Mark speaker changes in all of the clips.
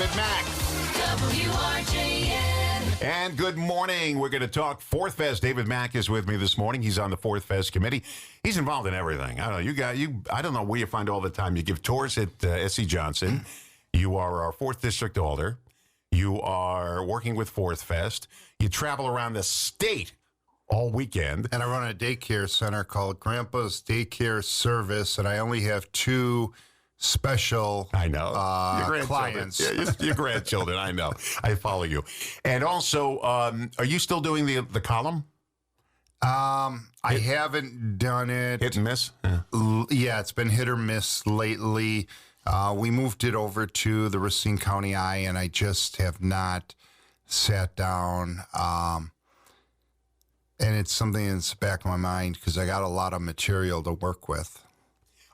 Speaker 1: David Maack.
Speaker 2: WRJN.
Speaker 1: And good morning. We're going to talk Fourthfest. David Maack is with me this morning. He's on the Fourthfest committee. He's involved in everything. I don't know. I don't know where you find all the time. You give tours at S.C. Johnson. You are our 4th District Alder. You are working with Fourthfest. You travel around the state all weekend.
Speaker 3: And I run a daycare center called Grandpa's Daycare Service, and I only have 2 special
Speaker 1: your
Speaker 3: clients.
Speaker 1: Yeah, your grandchildren, I know. I follow you. And also, are you still doing the column?
Speaker 3: I haven't done it.
Speaker 1: Hit and miss?
Speaker 3: Yeah, it's been hit or miss lately. We moved it over to the Racine County Eye, and I just have not sat down. And it's something that's in the back of my mind because I got a lot of material to work with.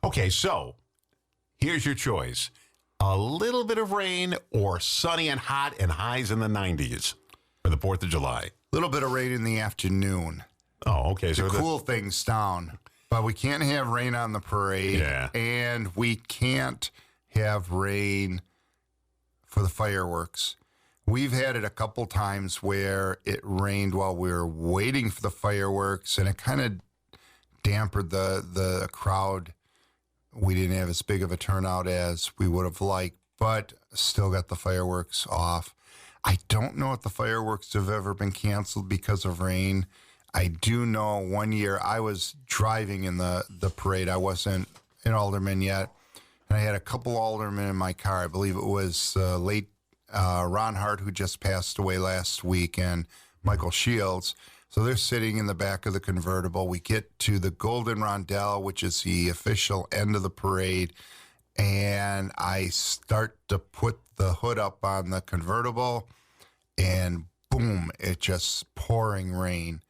Speaker 1: Okay, so here's your choice. A little bit of rain or sunny and hot and highs in the 90s for the 4th of July.
Speaker 3: A little bit of rain in the afternoon.
Speaker 1: Oh, okay.
Speaker 3: To cool things down. But we can't have rain on the parade.
Speaker 1: Yeah.
Speaker 3: And we can't have rain for the fireworks. We've had it a couple times where it rained while we were waiting for the fireworks, and it kind of dampened the crowd. We didn't have as big of a turnout as we would have liked, but still got the fireworks off. I don't know if the fireworks have ever been canceled because of rain. I do know one year I was driving in the parade. I wasn't an alderman yet, and I had a couple aldermen in my car. I believe it was late Ron Hart, who just passed away last week, and Michael Shields. So they're sitting in the back of the convertible. We get to the Golden Rondelle, which is the official end of the parade, and I start to put the hood up on the convertible, and boom, it just pouring rain.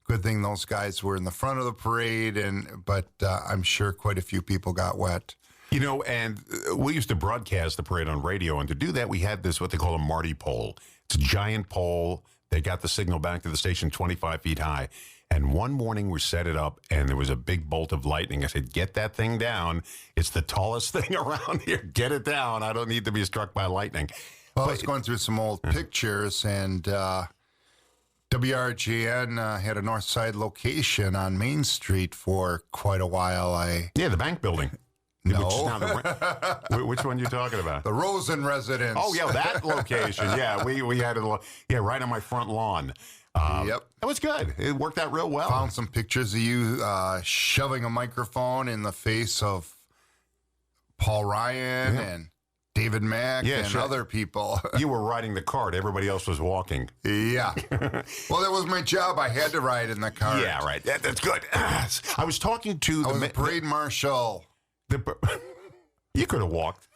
Speaker 3: Good thing those guys were in the front of the parade, but I'm sure quite a few people got wet.
Speaker 1: You know, and we used to broadcast the parade on radio, and to do that, we had this, what they call a Marty pole. It's a giant pole. They got the signal back to the station 25 feet high. And one morning we set it up, and there was a big bolt of lightning. I said, get that thing down. It's the tallest thing around here. Get it down. I don't need to be struck by lightning.
Speaker 3: Well, I was going through some old pictures, and WRGN had a north side location on Main Street for quite a while.
Speaker 1: Yeah, the bank building.
Speaker 3: No.
Speaker 1: Which is now which one are you talking about?
Speaker 3: The Rosen residence.
Speaker 1: Oh, yeah, that location. Yeah, we had it right on my front lawn.
Speaker 3: Yep.
Speaker 1: That was good. It worked out real well.
Speaker 3: Found some pictures of you shoving a microphone in the face of Paul Ryan and David Maack and other people.
Speaker 1: You were riding the cart. Everybody else was walking.
Speaker 3: Yeah. Well, that was my job. I had to ride in the cart.
Speaker 1: Yeah, right. That's good. I was talking to
Speaker 3: the parade marshal.
Speaker 1: You could have walked.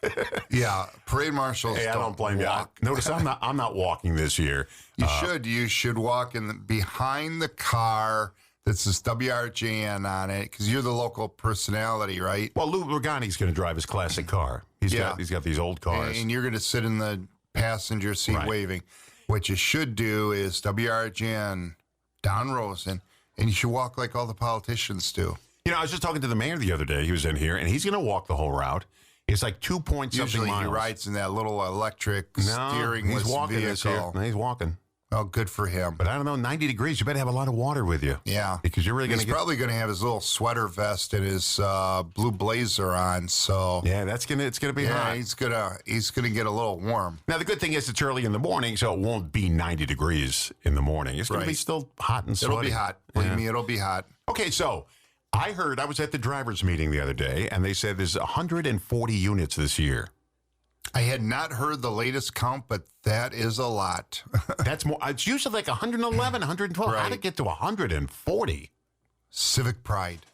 Speaker 3: Yeah, parade marshals.
Speaker 1: Hey, I don't blame you. Notice I'm not walking this year.
Speaker 3: You should walk behind the car that says WRJN on it because you're the local personality, right?
Speaker 1: Well, Lou Lugani's going to drive his classic car. He's got these old cars,
Speaker 3: and you're going to sit in the passenger seat waving. What you should do is WRJN, Don Rosen, and you should walk like all the politicians do.
Speaker 1: You know, I was just talking to the mayor the other day. He was in here, and he's going to walk the whole route. It's like 2 point something miles.
Speaker 3: Usually he rides in that little electric steeringless
Speaker 1: vehicle. This year. He's walking.
Speaker 3: Oh, good for him.
Speaker 1: But I don't know, 90 degrees, you better have a lot of water with you.
Speaker 3: Yeah.
Speaker 1: Because you're really going to
Speaker 3: He's probably going to have his little sweater vest and his blue blazer on, so...
Speaker 1: Yeah, it's going to be hot.
Speaker 3: He's going to get a little warm.
Speaker 1: Now, the good thing is it's early in the morning, so it won't be 90 degrees in the morning. It's going to be still hot and sweaty.
Speaker 3: It'll be hot. Believe me, it'll be hot.
Speaker 1: Okay, so... I was at the drivers' meeting the other day, and they said there's 140 units this year.
Speaker 3: I had not heard the latest count, but that is a lot.
Speaker 1: That's more. It's usually like 111, 112.
Speaker 3: Right.
Speaker 1: How did it get to 140?
Speaker 3: Civic pride.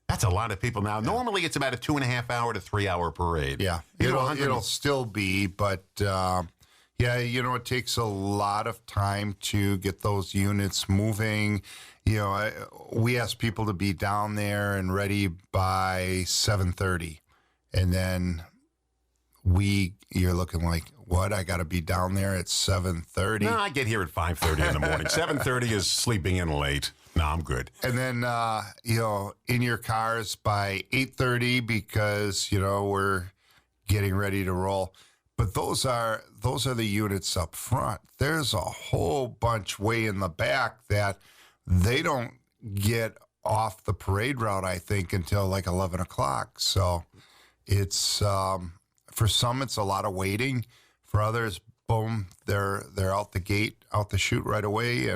Speaker 1: That's a lot of people. Now, normally it's about a 2.5 hour to 3 hour parade.
Speaker 3: Yeah, it'll still be, but it takes a lot of time to get those units moving. We ask people to be down there and ready by 7:30, and then you're looking like, what? I got to be down there at 7:30.
Speaker 1: No, I get here at 5:30 in the morning. 7:30 is sleeping in late. No, I'm good.
Speaker 3: And then in your cars by 8:30 because we're getting ready to roll. But those are the units up front. There's a whole bunch way in the back that they don't get off the parade route, I think, until like 11 o'clock. So it's for some it's a lot of waiting. For others, boom, they're out the gate, out the chute right away.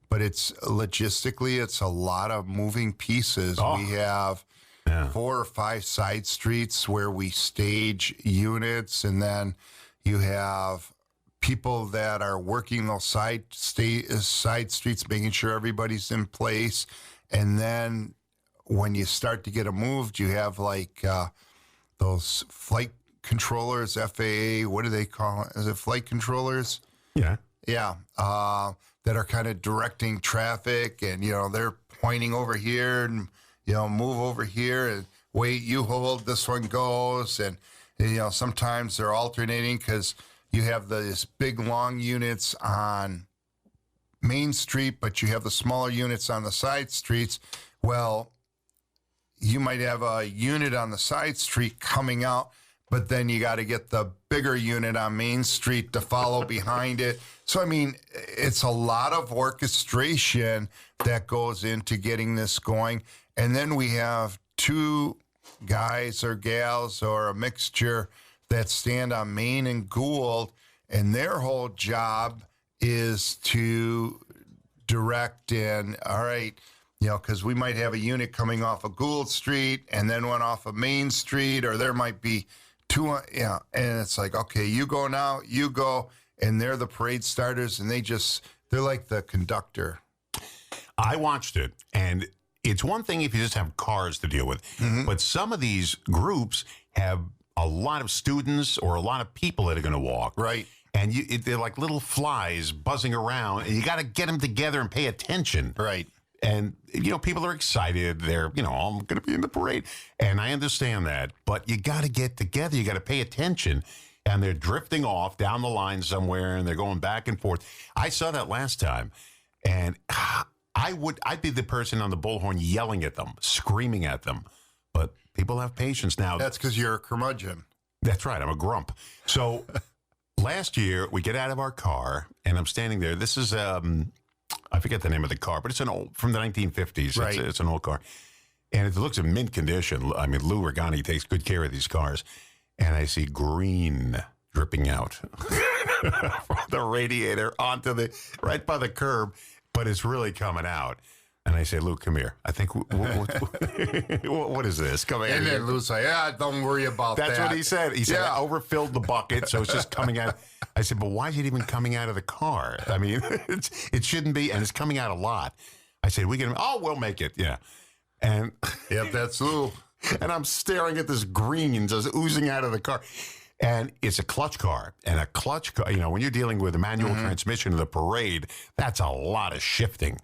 Speaker 3: But it's logistically, it's a lot of moving pieces.
Speaker 1: Oh.
Speaker 3: We have 4 or 5 side streets where we stage units, and then you have people that are working those side streets, making sure everybody's in place. And then when you start to get them moved, you have like those flight controllers, FAA, what do they call it? Is it flight controllers?
Speaker 1: Yeah.
Speaker 3: Yeah. That are kind of directing traffic, and, they're pointing over here and, move over here and wait, you hold, this one goes. And, sometimes they're alternating because you have these big, long units on Main Street, but you have the smaller units on the side streets. Well, you might have a unit on the side street coming out, but then you got to get the bigger unit on Main Street to follow behind it. So, I mean, it's a lot of orchestration that goes into getting this going. And then we have 2 guys or gals or a mixture that stand on Main and Gould, and their whole job is to direct in, all right, because we might have a unit coming off of Gould Street and then one off of Main Street, or there might be 2, and it's like, okay, you go now, you go, and they're the parade starters, and they're like the conductor.
Speaker 1: I watched it, and it's one thing if you just have cars to deal with, but some of these groups have a lot of students or a lot of people that are going to walk.
Speaker 3: Right.
Speaker 1: And they're like little flies buzzing around, and you got to get them together and pay attention.
Speaker 3: Right.
Speaker 1: And, people are excited. They're, I'm going to be in the parade. And I understand that. But you got to get together. You got to pay attention. And they're drifting off down the line somewhere, and they're going back and forth. I saw that last time. And I'd be the person on the bullhorn yelling at them, screaming at them. But people have patience now.
Speaker 3: That's because you're a curmudgeon. That's
Speaker 1: right. I'm a grump. So last year, we get out of our car, and I'm standing there. This is, I forget the name of the car, but it's from the 1950s.
Speaker 3: Right.
Speaker 1: It's an old car. And it looks in mint condition. I mean, Lou Regani takes good care of these cars. And I see green dripping out from the radiator right by the curb, but it's really coming out. And I say, Lou, come here. I think, what is this? Come here.
Speaker 3: And then Lou's like, don't worry about that.
Speaker 1: That's what he said. He said, I overfilled the bucket, so it's just coming out. I said, but why is it even coming out of the car? I mean, it shouldn't be, and it's coming out a lot. I said, we'll make it, yeah. And
Speaker 3: yep, that's Lou.
Speaker 1: And I'm staring at this green just oozing out of the car. And it's a clutch car. And a clutch car, when you're dealing with a manual transmission of the parade, that's a lot of shifting.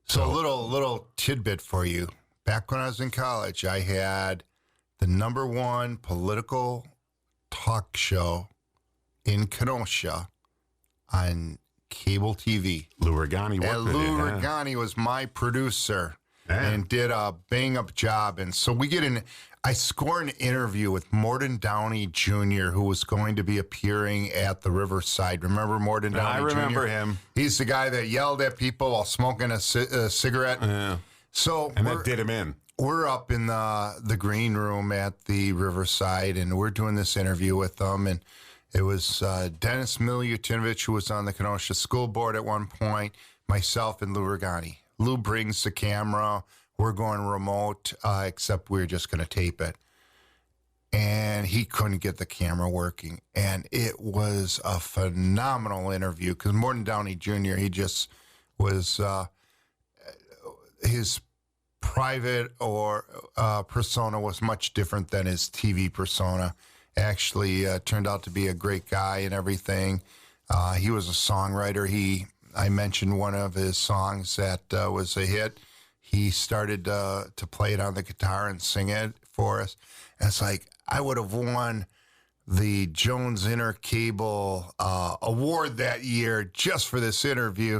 Speaker 3: So a little tidbit for you. Back when I was in college, I had the #1 political talk show in Kenosha on cable TV.
Speaker 1: Lou Regani worked
Speaker 3: and
Speaker 1: with
Speaker 3: Lou
Speaker 1: you,
Speaker 3: Regani was my producer and did a bang-up job. And so I scored an interview with Morton Downey Jr., who was going to be appearing at the Riverside. Remember Morton Downey Jr.?
Speaker 1: I remember him.
Speaker 3: He's the guy that yelled at people while smoking a cigarette.
Speaker 1: Yeah.
Speaker 3: And
Speaker 1: that did him in.
Speaker 3: We're up in the green room at the Riverside, and we're doing this interview with them. And it was Dennis Milutinovich, who was on the Kenosha School Board at one point, myself, and Lou Regani. Lou brings the camera. We're going remote, except we're just going to tape it. And he couldn't get the camera working. And it was a phenomenal interview because Morton Downey Jr., he just was, his private or persona was much different than his TV persona. Actually turned out to be a great guy and everything. He was a songwriter. I mentioned one of his songs that was a hit. He started to play it on the guitar and sing it for us. And it's like, I would have won the Jones Intercable award that year just for this interview.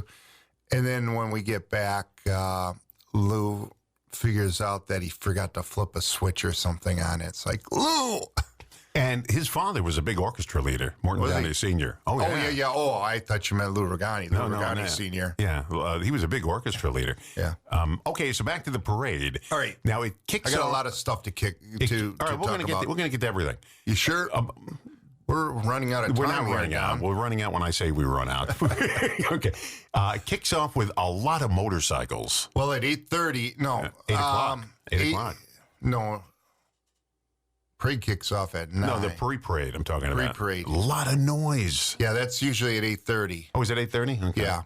Speaker 3: And then when we get back, Lou figures out that he forgot to flip a switch or something on it. It's like, Lou!
Speaker 1: And his father was a big orchestra leader, Morton
Speaker 3: Was he?
Speaker 1: Downey Sr.
Speaker 3: Oh, yeah. Oh, I thought you meant Lou Regani. Lou Regani
Speaker 1: no.
Speaker 3: Sr.
Speaker 1: Yeah, he was a big orchestra leader.
Speaker 3: Yeah.
Speaker 1: Okay, so back to the parade.
Speaker 3: All right.
Speaker 1: Now it kicks
Speaker 3: I got
Speaker 1: off.
Speaker 3: a lot of stuff to kick
Speaker 1: All
Speaker 3: to
Speaker 1: right, we're
Speaker 3: talk about.
Speaker 1: we're gonna get to everything.
Speaker 3: You sure? We're running out of time.
Speaker 1: We're not
Speaker 3: here,
Speaker 1: running out.
Speaker 3: Don.
Speaker 1: We're running out when I say we run out. Okay. It kicks off with a lot of motorcycles.
Speaker 3: Well, at 8:30, no.
Speaker 1: 8 o'clock. 8 o'clock.
Speaker 3: No. Parade kicks off at 9.
Speaker 1: No, the pre-parade I'm talking about.
Speaker 3: Pre-parade.
Speaker 1: A lot of noise.
Speaker 3: Yeah, that's usually at 8:30.
Speaker 1: Oh, is it 8:30? Okay.
Speaker 3: Yeah.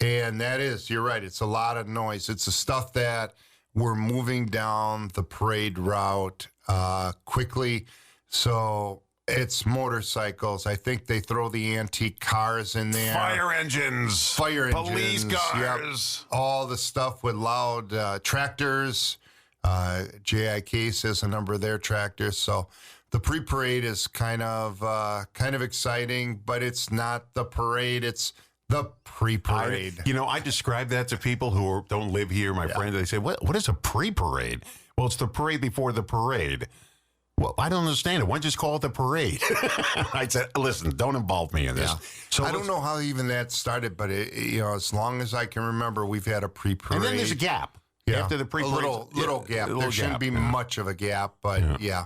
Speaker 3: And that is, you're right, it's a lot of noise. It's the stuff that we're moving down the parade route quickly. So it's motorcycles. I think they throw the antique cars in there.
Speaker 1: Fire engines. Police cars.
Speaker 3: Yep. All the stuff with loud tractors. JIK says a number of their tractors. So the pre-parade is kind of exciting, but it's not the parade. It's the pre-parade.
Speaker 1: I describe that to people who don't live here, my friends. They say, what is a pre-parade? Well, it's the parade before the parade. Well, I don't understand it. Why don't you just call it the parade? I said, listen, don't involve me in this.
Speaker 3: Yeah.
Speaker 1: So
Speaker 3: I don't know how even that started, but as long as I can remember, we've had a pre-parade.
Speaker 1: And then there's a gap.
Speaker 3: Yeah.
Speaker 1: After the pre-parade.
Speaker 3: A little gap. There shouldn't be
Speaker 1: yeah.
Speaker 3: much of a gap, but yeah.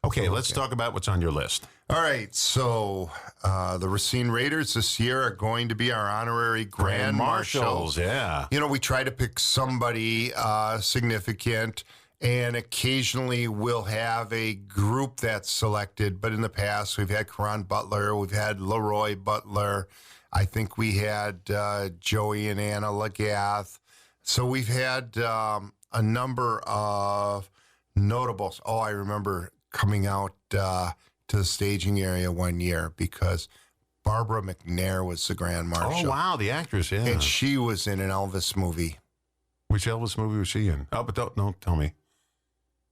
Speaker 1: Okay, let's talk about what's on your list.
Speaker 3: All right, so the Racine Raiders this year are going to be our honorary Grand Marshals.
Speaker 1: Yeah.
Speaker 3: We try to pick somebody significant, and occasionally we'll have a group that's selected. But in the past, we've had Karan Butler, we've had Leroy Butler. I think we had Joey and Anna Lagath. So we've had a number of notables. Oh, I remember coming out to the staging area one year because Barbara McNair was the Grand Marshal.
Speaker 1: Oh, wow, the actress, yeah.
Speaker 3: And she was in an Elvis movie.
Speaker 1: Which Elvis movie was she in? Oh, but don't tell me.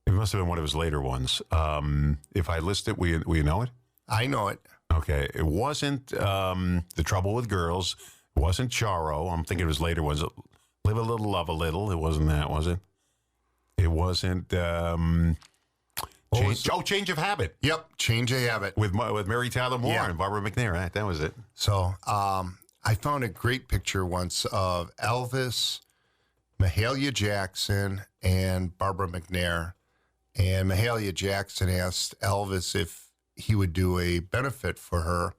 Speaker 1: It must have been one of his later ones. If I list it, will you know it?
Speaker 3: I know it.
Speaker 1: Okay. It wasn't The Trouble with Girls. It wasn't Charo. I'm thinking it was later ones. Live a Little, Love a Little. It wasn't that, was it? It wasn't... Change of Habit.
Speaker 3: Yep, Change of Habit.
Speaker 1: With Mary Tyler Moore
Speaker 3: Yeah.
Speaker 1: and Barbara McNair. Right? That was it.
Speaker 3: So I found a great picture once of Elvis, Mahalia Jackson, and Barbara McNair. And Mahalia Jackson asked Elvis if he would do a benefit for her.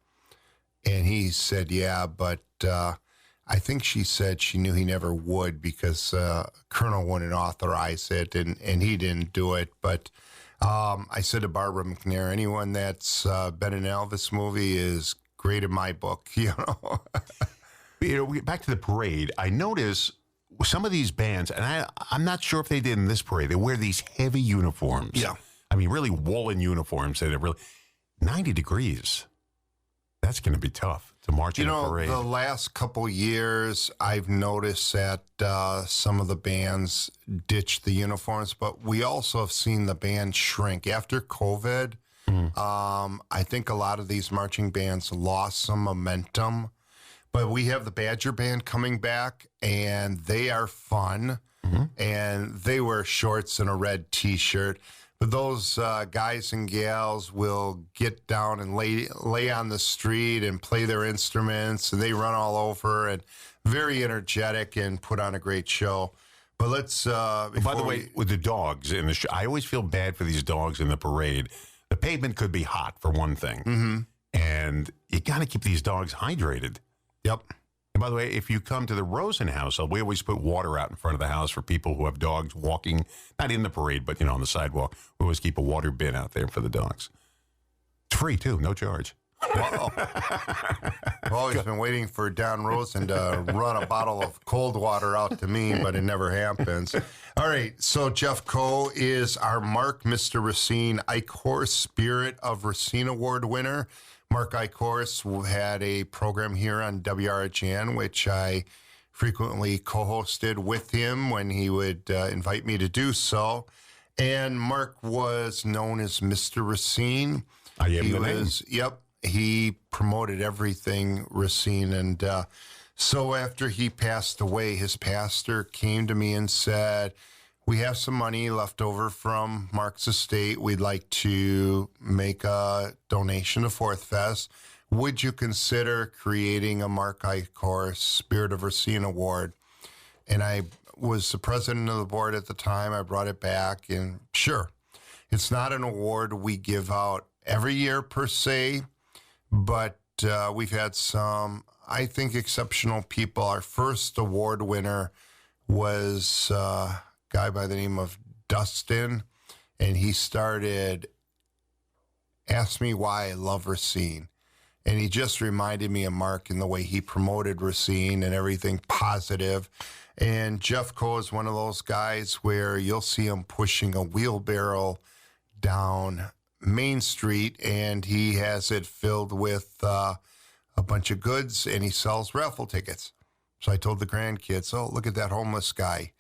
Speaker 3: And he said, yeah, but I think she said she knew he never would because Colonel wouldn't authorize it, and he didn't do it. But I said to Barbara McNair, anyone that's been in an Elvis movie is great in my book,
Speaker 1: Back to the parade, I notice some of these bands, and I'm not sure if they did in this parade, they wear these heavy uniforms.
Speaker 3: Yeah.
Speaker 1: I mean, really woolen uniforms that are really 90 degrees. That's going to be tough to march in a parade.
Speaker 3: The last couple years, I've noticed that some of the bands ditched the uniforms, but we also have seen the band shrink. After COVID, I think a lot of these marching bands lost some momentum, but we have the Badger Band coming back, and they are fun, and they wear shorts and a red T-shirt. But those guys and gals will get down and lay on the street and play their instruments, and they run all over and very energetic and put on a great show. But let's.
Speaker 1: By the way, with the dogs in the I always feel bad for these dogs in the parade. The pavement could be hot for one thing, and you got to keep these dogs hydrated.
Speaker 3: Yep.
Speaker 1: And by the way, if you come to the Rosen household, we always put water out in front of the house for people who have dogs walking, not in the parade, but, on the sidewalk. We always keep a water bin out there for the dogs. It's free, too, no charge.
Speaker 3: Wow. I've always been waiting for Don Rosen to run a bottle of cold water out to me, but it never happens. All right, so Jeff Coe is our Mark Mr. Racine Eichhorst Spirit of Racine Award winner. Mark Eichhorst had a program here on WRHN, which I frequently co-hosted with him when he would invite me to do so. And Mark was known as Mr. Racine.
Speaker 1: I am the name.
Speaker 3: Yep. He promoted everything Racine. And so after he passed away, his pastor came to me and said, we have some money left over from Mark's estate. We'd like to make a donation to Fourthfest. Would you consider creating a Mark Eichhorst Spirit of Racine Award? And I was the president of the board at the time. I brought it back, and sure, it's not an award we give out every year per se, but we've had some, I think, exceptional people. Our first award winner was a guy by the name of Dustin, and he started Ask Me Why I Love Racine. And he just reminded me of Mark in the way he promoted Racine and everything positive. And Jeff Coe is one of those guys where you'll see him pushing a wheelbarrow down Main Street, and he has it filled with a bunch of goods, and he sells raffle tickets. So I told the grandkids, oh, look at that homeless guy.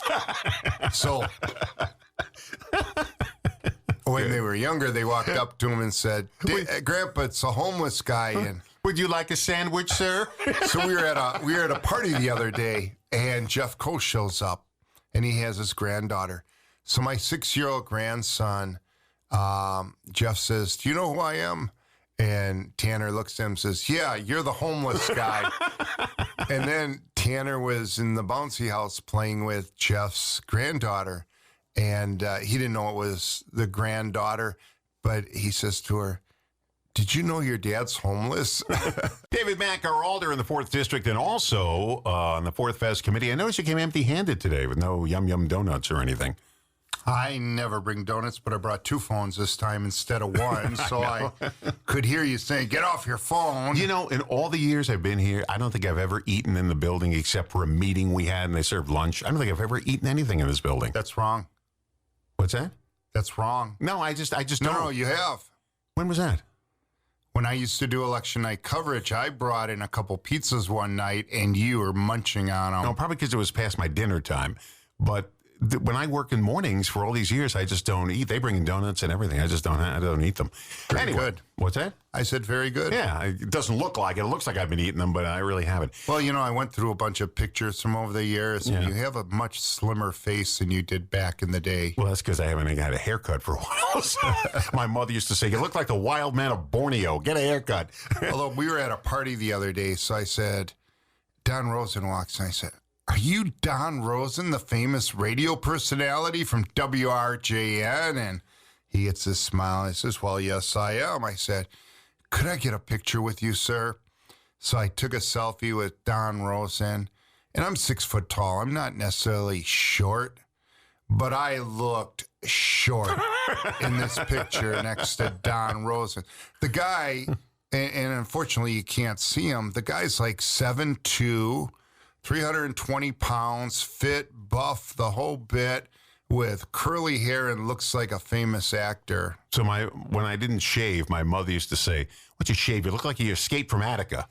Speaker 3: So when they were younger, they walked up to him and said, Grandpa, it's a homeless guy. And
Speaker 1: would you like a sandwich, sir?
Speaker 3: so we were at a party the other day, and Jeff Coe shows up, and he has his granddaughter. So my 6-year-old grandson, Jeff says, do you know who I am? And Tanner looks at him and says, yeah, you're the homeless guy. And then Tanner was in the bouncy house playing with Jeff's granddaughter, and he didn't know it was the granddaughter, but he says to her, did you know your dad's homeless?
Speaker 1: David Maack, our alder in the 4th District, and also on the Fourthfest Committee. I noticed you came empty-handed today with no yum-yum donuts or anything.
Speaker 3: I never bring donuts, but I brought 2 phones this time instead of one, so I could hear you saying, get off your phone.
Speaker 1: You know, in all the years I've been here, I don't think I've ever eaten in the building except for a meeting we had and they served lunch. I don't think I've ever eaten anything in this building.
Speaker 3: That's wrong.
Speaker 1: What's that?
Speaker 3: That's wrong.
Speaker 1: No, I just don't.
Speaker 3: No, you have.
Speaker 1: When was that?
Speaker 3: When I used to do election night coverage, I brought in a couple pizzas one night, and you were munching on them.
Speaker 1: No, probably because it was past my dinner time. But when I work in mornings for all these years, I just don't eat. They bring in donuts and everything. I don't eat them.
Speaker 3: Very
Speaker 1: anyway,
Speaker 3: good.
Speaker 1: What's that?
Speaker 3: I said very good.
Speaker 1: Yeah, it doesn't look like it. It looks like I've been eating them, but I really haven't.
Speaker 3: Well, you know, I went through a bunch of pictures from over the years, and you have a much slimmer face than you did back in the day.
Speaker 1: Well, that's because I haven't had a haircut for a while. So my mother used to say, you look like the wild man of Borneo. Get a haircut.
Speaker 3: Although we were at a party the other day, so I said, Don Rosen walks in. I said, are you Don Rosen, the famous radio personality from WRJN? And he gets this smile. He says, well, yes, I am. I said, could I get a picture with you, sir? So I took a selfie with Don Rosen, and I'm 6 foot tall. I'm not necessarily short, but I looked short in this picture next to Don Rosen. The guy, and unfortunately you can't see him, the guy's like 7'2", 320 pounds, fit, buff, the whole bit, with curly hair and looks like a famous actor.
Speaker 1: So when I didn't shave, my mother used to say, "Why'd you shave? You look like you escaped from Attica."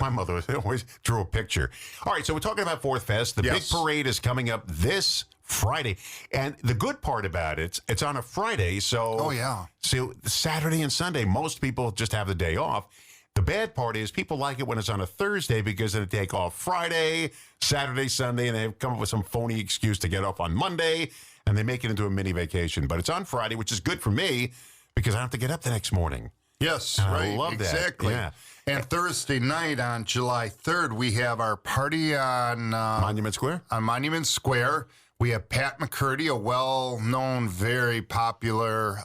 Speaker 1: My mother always drew a picture. All right, so we're talking about Fourthfest. The big parade is coming up this Friday. And the good part about it's on a Friday. So, so Saturday and Sunday, most people just have the day off. The bad part is people like it when it's on a Thursday because then they take off Friday, Saturday, Sunday, and they come up with some phony excuse to get off on Monday, and they make it into a mini vacation. But it's on Friday, which is good for me because I don't have to get up the next morning.
Speaker 3: Yes,
Speaker 1: and
Speaker 3: right.
Speaker 1: I love
Speaker 3: exactly.
Speaker 1: that. Yeah.
Speaker 3: And Thursday night on July 3rd, we have our party on
Speaker 1: Monument Square.
Speaker 3: On Monument Square. We have Pat McCurdy, a well-known, very popular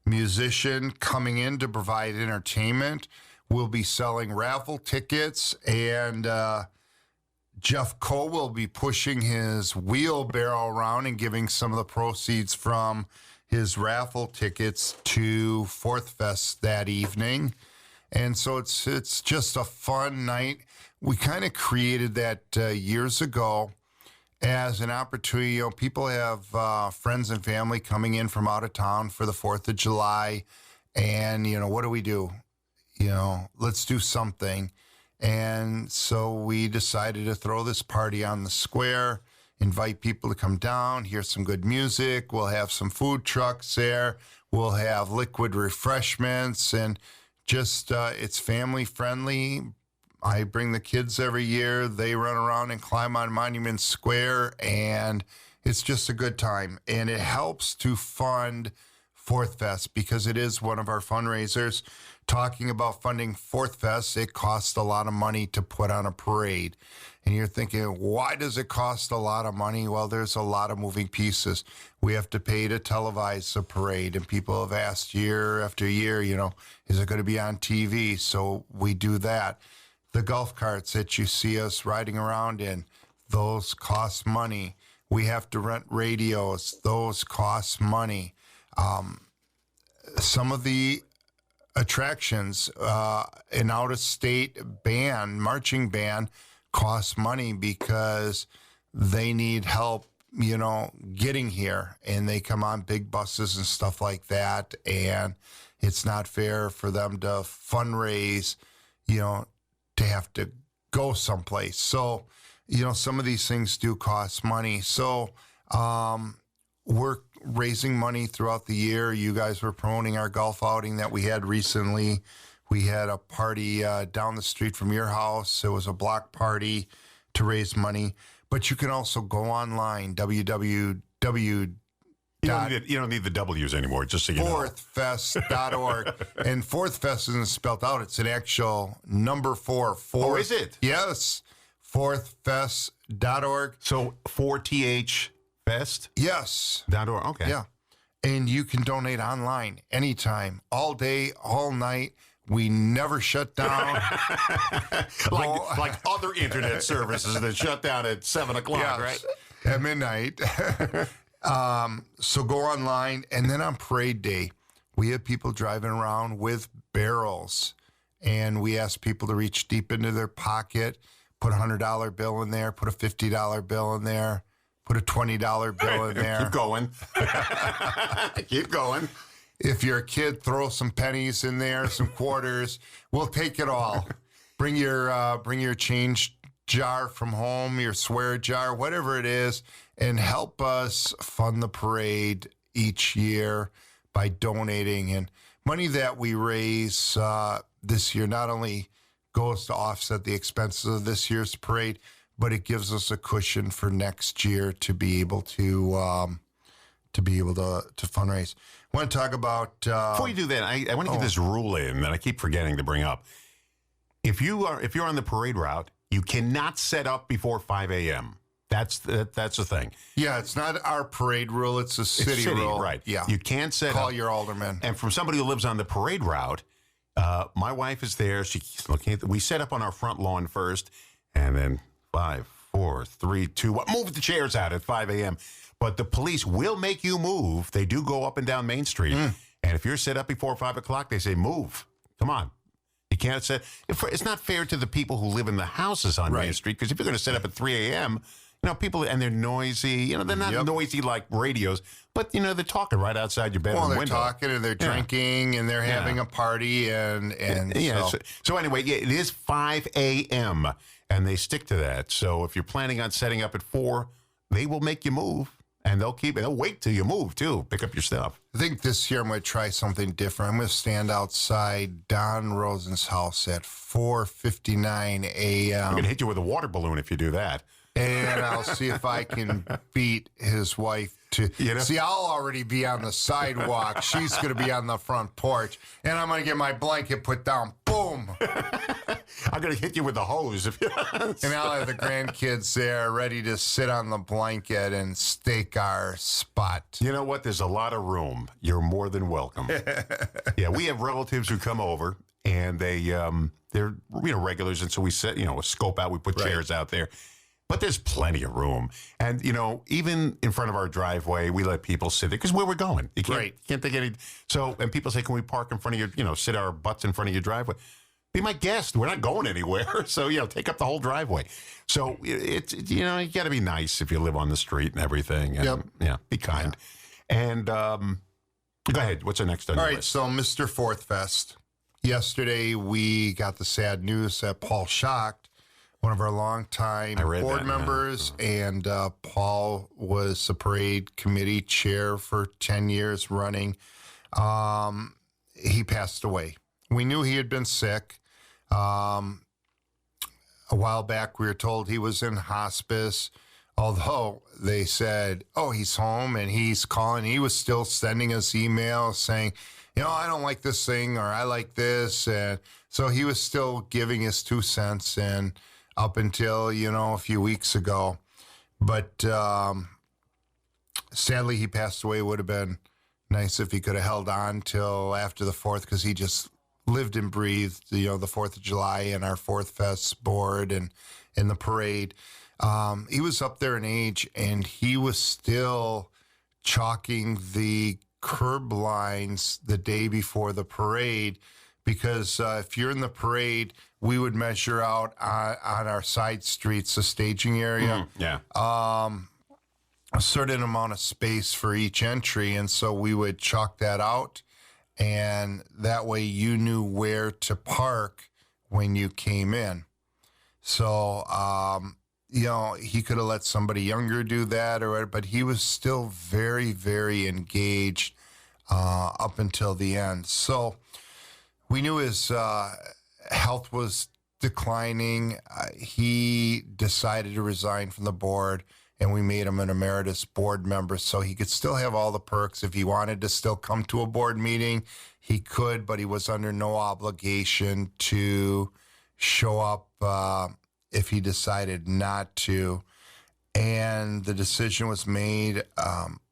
Speaker 3: musician, coming in to provide entertainment. We'll be selling raffle tickets, and Jeff Coe will be pushing his wheelbarrow around and giving some of the proceeds from his raffle tickets to Fourthfest that evening. And so it's just a fun night. We kind of created that years ago as an opportunity. You know, people have friends and family coming in from out of town for the 4th of July. And, you know, what do? You know, let's do something. And so we decided to throw this party on the square, invite people to come down, hear some good music. We'll have some food trucks there. We'll have liquid refreshments, and just it's family friendly. I bring the kids every year. They run around and climb on Monument Square, and it's just a good time. And it helps to fund Fourthfest because it is one of our fundraisers. Talking about funding Fourthfest, it costs a lot of money to put on a parade. And you're thinking, why does it cost a lot of money? Well, there's a lot of moving pieces. We have to pay to televise the parade, and people have asked year after year, is it going to be on TV? So we do that. The golf carts that you see us riding around in, those cost money. We have to rent radios. Those cost money. Some of the attractions, an out-of-state marching band, costs money because they need help, getting here, and they come on big buses and stuff like that, and it's not fair for them to fundraise, to have to go someplace. So, some of these things do cost money. So, we're raising money throughout the year. You guys were promoting our golf outing that we had recently. We had a party down the street from your house. It was a block party to raise money. But you can also go online, www.
Speaker 1: You don't need the W's anymore, just so you know.
Speaker 3: Fourthfest.org. And Fourthfest isn't spelled out. It's an actual number 4.
Speaker 1: Oh, is it?
Speaker 3: Yes. Fourthfest.org.
Speaker 1: So 4TH Fest?
Speaker 3: Yes.
Speaker 1: .org. Okay.
Speaker 3: Yeah. And you can donate online anytime, all day, all night. We never shut down.
Speaker 1: like other internet services that shut down at 7 o'clock,
Speaker 3: Yes,
Speaker 1: right?
Speaker 3: at midnight. So go online. And then on parade day, we have people driving around with barrels. And we ask people to reach deep into their pocket, put a $100 bill in there, put a $50 bill in there, put a $20 bill in there.
Speaker 1: Keep going. Keep going.
Speaker 3: If you're a kid, throw some pennies in there, some quarters. We'll take it all. Bring your change jar from home, your swear jar, whatever it is, and help us fund the parade each year by donating. And money that we raise this year not only goes to offset the expenses of this year's parade, but it gives us a cushion for next year to be able to fundraise. I want to talk about...
Speaker 1: Before you do that, I want to get this rule in that I keep forgetting to bring up. If you're on the parade route, you cannot set up before 5 a.m. That's the thing.
Speaker 3: Yeah, it's not our parade rule. It's a city rule.
Speaker 1: Right.
Speaker 3: Yeah.
Speaker 1: You can't set
Speaker 3: Call
Speaker 1: up.
Speaker 3: your alderman.
Speaker 1: And from somebody who lives on the parade route, my wife is there. She's looking at we set up on our front lawn first, and then 5, 4, 3, 2, 1. Move the chairs out at 5 a.m. But the police will make you move. They do go up and down Main Street. And if you're set up before 5 o'clock, they say, move. Come on. You can't set. It's not fair to the people who live in the houses on Main Street, because if you're going to set up at 3 a.m., people, and they're noisy. They're not noisy like radios, but, they're talking right outside your bedroom window.
Speaker 3: Well, they're talking, and they're drinking, and they're having a party, and
Speaker 1: So anyway, it is 5 a.m., and they stick to that. So if you're planning on setting up at 4, they will make you move. And they'll wait till you move, too. Pick up your stuff.
Speaker 3: I think this year I'm going to try something different. I'm going to stand outside Don Rosen's house at 4:59 a.m.
Speaker 1: I'm going to hit you with a water balloon if you do that.
Speaker 3: And I'll see if I can beat his wife to... See, I'll already be on the sidewalk. She's going to be on the front porch. And I'm going to get my blanket put down. Boom!
Speaker 1: I'm going to hit you with the hose.
Speaker 3: And I'll have the grandkids there ready to sit on the blanket and stake our spot.
Speaker 1: You know what? There's a lot of room. You're more than welcome. Yeah, we have relatives who come over, and they're regulars, and so we set a scope out. We put chairs out there. But there's plenty of room. And, even in front of our driveway, we let people sit there because where we're going. You can't think any. So, and people say, can we park in front of your, sit our butts in front of your driveway? Be my guest. We're not going anywhere. So, take up the whole driveway. So, it's you got to be nice if you live on the street and everything. And, yeah, be kind. And go ahead. What's the next on your list?
Speaker 3: So Mr. Fourthfest. Yesterday, we got the sad news that Paul Schacht, one of our longtime board members, and Paul was the parade committee chair for 10 years running. He passed away. We knew he had been sick. A while back, we were told he was in hospice, although they said, oh, he's home and he's calling. He was still sending us emails saying, I don't like this thing or I like this. And so he was still giving his 2 cents and up until, a few weeks ago. But sadly, he passed away. It would have been nice if he could have held on till after the 4th, because he just lived and breathed, the 4th of July and our Fourthfest board and in the parade. He was up there in age, and he was still chalking the curb lines the day before the parade, because if you're in the parade, we would measure out on our side streets, the staging area, a certain amount of space for each entry, and so we would chalk that out, and that way you knew where to park when you came in. So, he could have let somebody younger do that, but he was still very, very engaged up until the end. So we knew his health was declining. He decided to resign from the board, and we made him an emeritus board member so he could still have all the perks. If he wanted to still come to a board meeting, he could, but he was under no obligation to show up if he decided not to. And the decision was made.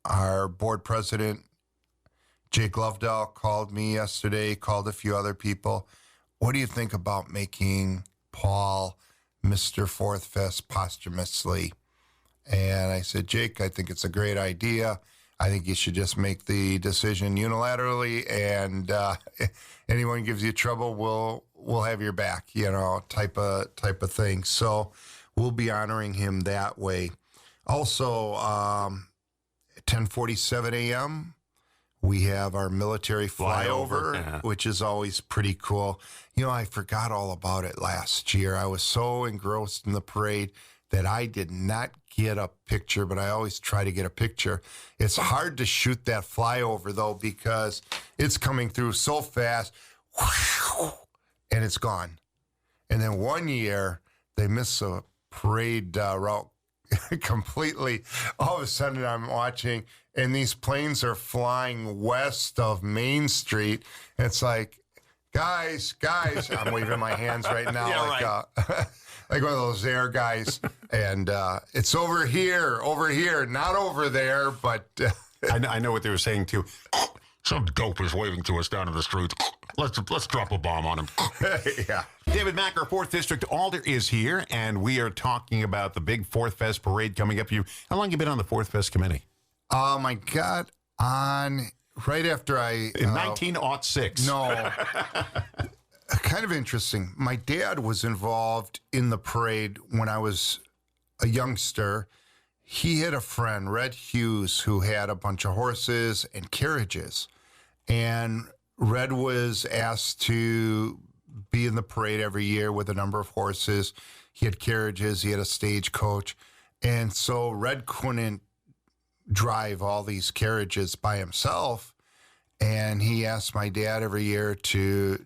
Speaker 3: Our board president, Jake Lovedell, called me yesterday, called a few other people. What do you think about making Paul Mr. Fourthfest posthumously? And I said, Jake, I think it's a great idea. I think you should just make the decision unilaterally, and anyone gives you trouble, we'll have your back, type of thing. So we'll be honoring him that way. Also, 10:47 a.m., we have our military flyover, which is always pretty cool. I forgot all about it last year. I was so engrossed in the parade that I did not get a picture, but I always try to get a picture. It's hard to shoot that flyover, though, because it's coming through so fast, and it's gone. And then one year, they missed a parade route completely. All of a sudden, I'm watching, and these planes are flying west of Main Street. And it's like, guys, I'm waving my hands right now. Like one of those air guys, and it's over here, not over there, but...
Speaker 1: I know what they were saying, too. Some dope is waving to us down in the street. Let's drop a bomb on him.
Speaker 3: Yeah.
Speaker 1: David Maack, our 4th District Alder, is here, and we are talking about the big Fourthfest parade coming up. How long have you been on the Fourthfest committee?
Speaker 3: I got on right after I...
Speaker 1: In 1906.
Speaker 3: No. Kind of interesting. My dad was involved in the parade when I was a youngster. He had a friend, Red Hughes, who had a bunch of horses and carriages. And Red was asked to be in the parade every year with a number of horses. He had carriages. He had a stagecoach. And so Red couldn't drive all these carriages by himself. And he asked my dad every year to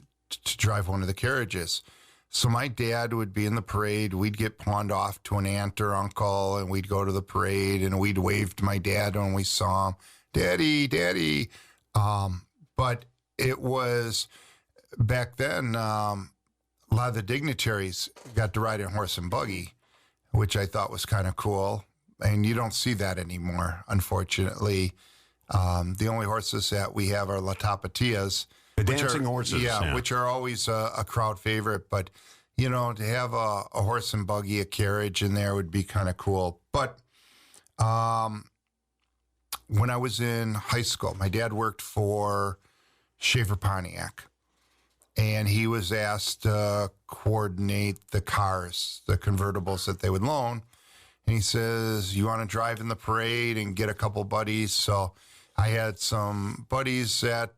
Speaker 3: drive one of the carriages. So my dad would be in the parade. We'd get pawned off to an aunt or uncle, and we'd go to the parade, and we'd wave to my dad when we saw him, Daddy. But it was, back then, a lot of the dignitaries got to ride in horse and buggy, which I thought was kind of cool. And you don't see that anymore, unfortunately. The only horses that we have are La Tapatillas,
Speaker 1: the dancing horses.
Speaker 3: Yeah, which are always a crowd favorite. But, to have a horse and buggy, a carriage in there would be kind of cool. But when I was in high school, my dad worked for Schaefer Pontiac. And he was asked to coordinate the cars, the convertibles that they would loan. And he says, you want to drive in the parade and get a couple buddies? So I had some buddies that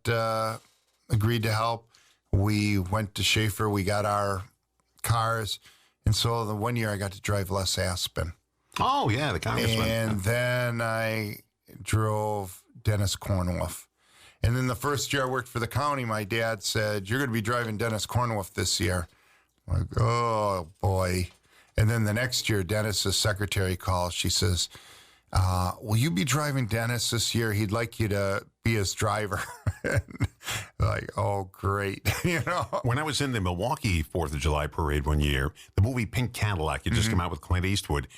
Speaker 3: agreed to help. We went to Schaefer. We got our cars. And so the one year I got to drive Les Aspen.
Speaker 1: Oh, yeah, the congressman.
Speaker 3: And then I drove Dennis Cornwolf. And then the first year I worked for the county, my dad said, you're going to be driving Dennis Cornwolf this year. I'm like, oh, boy. And then the next year, Dennis's secretary calls. She says, will you be driving Dennis this year? He'd like you to be his driver. Like, oh, great. You know?
Speaker 1: When I was in the Milwaukee 4th of July parade one year, the movie Pink Cadillac had just come out with Clint Eastwood.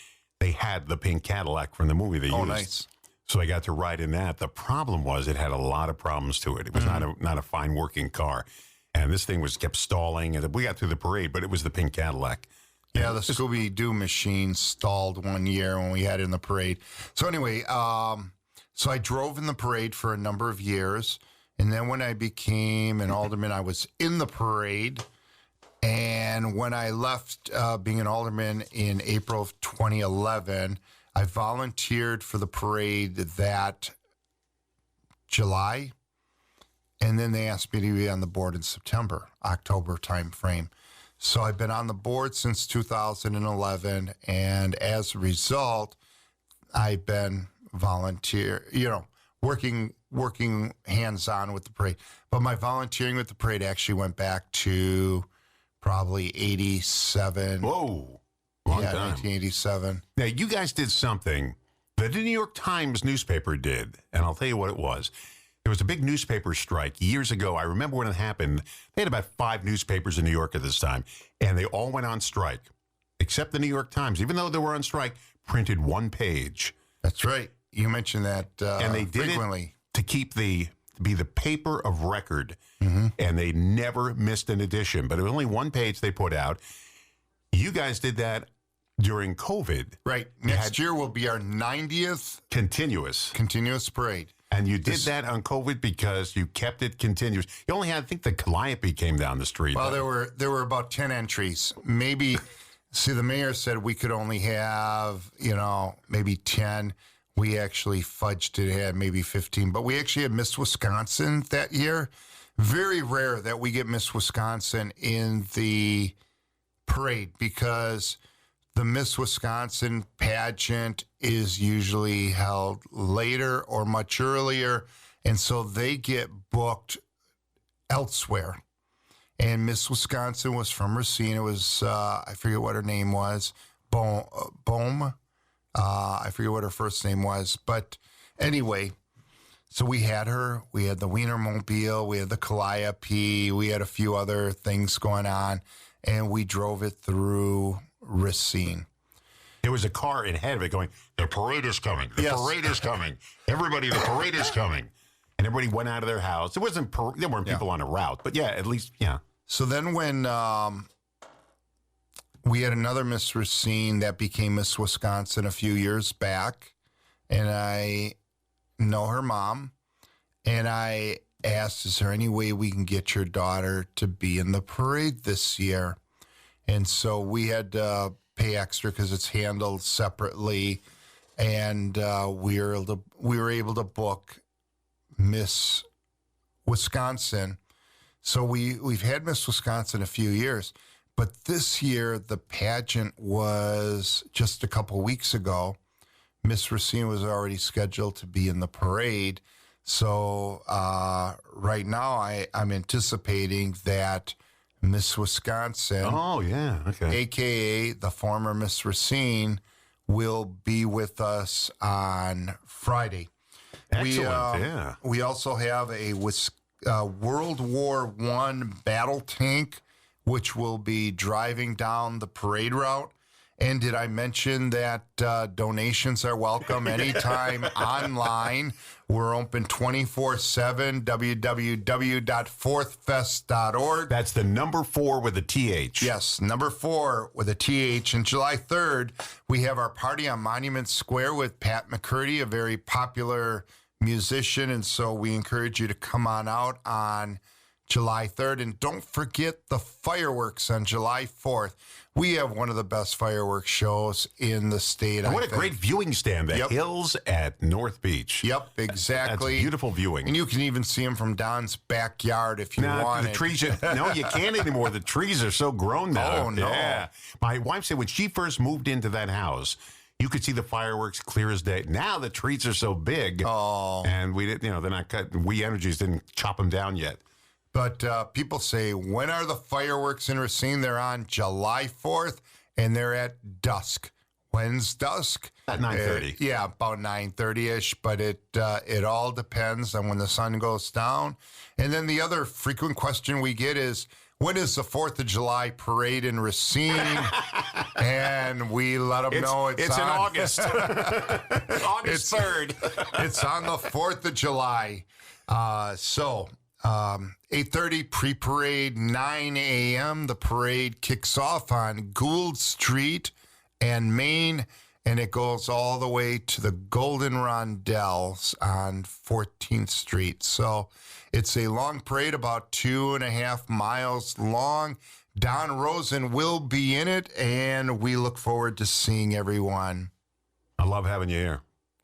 Speaker 1: They had the pink Cadillac from the movie they used.
Speaker 3: Nice.
Speaker 1: So I got to ride in that. The problem was it had a lot of problems to it. It was not a fine working car. And this thing kept stalling. And we got through the parade, but it was the pink Cadillac.
Speaker 3: Yeah, the Scooby-Doo machine stalled one year when we had it in the parade. So anyway, so I drove in the parade for a number of years. And then when I became an alderman, I was in the parade. And when I left being an alderman in April of 2011, I volunteered for the parade that July. And then they asked me to be on the board in September, October timeframe. So I've been on the board since 2011. And as a result, I've been working hands-on with the parade. But my volunteering with the parade actually went back to probably 87.
Speaker 1: Whoa. Long time.
Speaker 3: 1987.
Speaker 1: Now, you guys did something that the New York Times newspaper did, and I'll tell you what it was. There was a big newspaper strike years ago. I remember when it happened. They had about 5 newspapers in New York at this time, and they all went on strike, except the New York Times, even though they were on strike, printed one page.
Speaker 3: That's right. You mentioned that
Speaker 1: and they did
Speaker 3: frequently.
Speaker 1: It to be the paper of record, and they never missed an edition. But it was only one page they put out. You guys did that during COVID.
Speaker 3: Right. Next year will be our 90th
Speaker 1: continuous
Speaker 3: parade.
Speaker 1: And you did that on COVID because you kept it continuous. You only had, I think, the Calliope came down the street.
Speaker 3: Well, there were about 10 entries. Maybe, see, the mayor said we could only have, maybe 10. We actually fudged it, had maybe 15. But we actually had Miss Wisconsin that year. Very rare that we get Miss Wisconsin in the parade because the Miss Wisconsin pageant is usually held later or much earlier, and so they get booked elsewhere. And Miss Wisconsin was from Racine. It was, I forget what her name was, Bohm. I forget what her first name was. But anyway, so we had her. We had the Wienermobile. We had the Calliope. We had a few other things going on, and we drove it through Racine.
Speaker 1: There was a car ahead of it going, the parade is coming. The parade is coming. Everybody, the parade is coming. And everybody went out of their house. There weren't people on a route, but at least.
Speaker 3: So then when we had another Miss Racine that became Miss Wisconsin a few years back, and I know her mom, and I asked, is there any way we can get your daughter to be in the parade this year? And so we had to pay extra because it's handled separately, and we were able to book Miss Wisconsin. So we've had Miss Wisconsin a few years, but this year the pageant was just a couple weeks ago. Miss Racine was already scheduled to be in the parade. So right now I'm anticipating that Miss Wisconsin, a.k.a. the former Miss Racine, will be with us on Friday.
Speaker 1: Excellent,
Speaker 3: We also have a World War I battle tank, which will be driving down the parade route. And did I mention that donations are welcome anytime online? We're open 24/7, www.fourthfest.org.
Speaker 1: That's the number 4 with a TH.
Speaker 3: Yes, number 4 with a TH. And July 3rd, we have our party on Monument Square with Pat McCurdy, a very popular musician. And so we encourage you to come on out on July 3rd. And don't forget the fireworks on July 4th. We have one of the best fireworks shows in the state.
Speaker 1: And what a great viewing stand. The hills at North Beach.
Speaker 3: Yep, exactly.
Speaker 1: That's beautiful viewing.
Speaker 3: And you can even see them from Don's backyard if you want.
Speaker 1: The trees, no, you can't anymore. The trees are so grown now.
Speaker 3: Oh, no.
Speaker 1: Yeah. My wife said when she first moved into that house, you could see the fireworks clear as day. Now the trees are so big.
Speaker 3: Oh.
Speaker 1: And we didn't, they're not cut. We Energies didn't chop them down yet.
Speaker 3: But people say, when are the fireworks in Racine? They're on July 4th, and they're at dusk. When's dusk?
Speaker 1: At 9:30.
Speaker 3: Yeah, about 9:30ish. But it all depends on when the sun goes down. And then the other frequent question we get is, when is the 4th of July parade in Racine? And we let them know it's
Speaker 1: in
Speaker 3: on
Speaker 1: August. August 3rd.
Speaker 3: It's on the 4th of July. 8:30 pre-parade, 9 a.m. The parade kicks off on Gould Street and Main, and it goes all the way to the Golden Rondelles on 14th Street. So it's a long parade, about 2.5 miles long. Don Rosen will be in it, and we look forward to seeing everyone.
Speaker 1: I love having you here.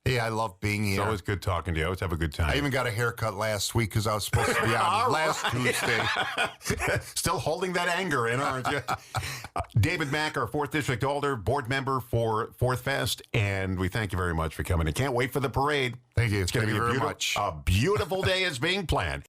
Speaker 3: Yeah, I love being here.
Speaker 1: It's always good talking to you. I always have a good time.
Speaker 3: I even got a haircut last week because I was supposed to be on last Tuesday.
Speaker 1: Still holding that anger in, aren't you? David Maack, our 4th District Alder, board member for Fourthfest, and we thank you very much for coming. I can't wait for the parade.
Speaker 3: Thank you.
Speaker 1: It's going to be
Speaker 3: very much.
Speaker 1: A beautiful day is being planned.